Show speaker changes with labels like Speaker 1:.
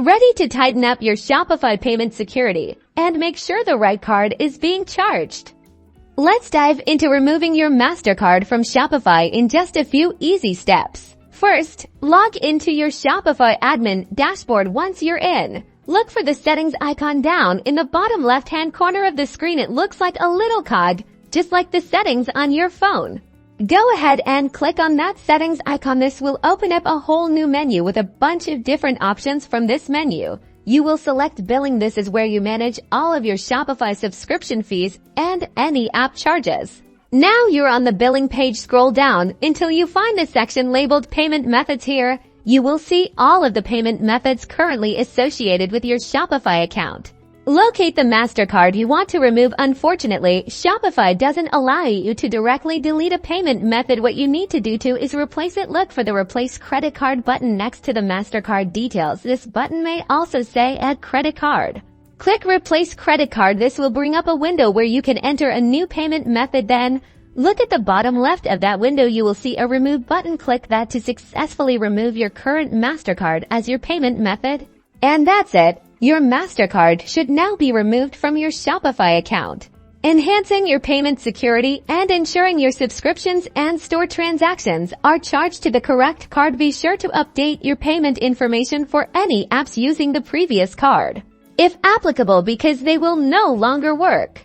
Speaker 1: Ready to tighten up your Shopify payment security and make sure the right card is being charged? Let's dive into removing your Mastercard from Shopify in just a few easy steps. First, log into your Shopify admin dashboard once you're in. Look for the settings icon down in the bottom left-hand corner of the screen. It looks like a little cog, just like the settings on your phone. Go ahead and click on that settings icon. This will open up a whole new menu with a bunch of different options. From this menu, you will select billing. This is where you manage all of your Shopify subscription fees and any app charges. Now you're on the billing page. Scroll down until you find the section labeled payment methods. Here, you will see all of the payment methods currently associated with your Shopify account. Locate the Mastercard you want to remove. Unfortunately, Shopify doesn't allow you to directly delete a payment method. What you need to do is replace it. Look for the Replace Credit Card button next to the Mastercard details. This button may also say Add Credit Card. Click Replace Credit Card. This will bring up a window where you can enter a new payment method. Then, look at the bottom left of that window. You will see a Remove button. Click that to successfully remove your current Mastercard as your payment method. And that's it. Your Mastercard should now be removed from your Shopify account. Enhancing your payment security and ensuring your subscriptions and store transactions are charged to the correct card. Be sure to update your payment information for any apps using the previous card, if applicable, because they will no longer work.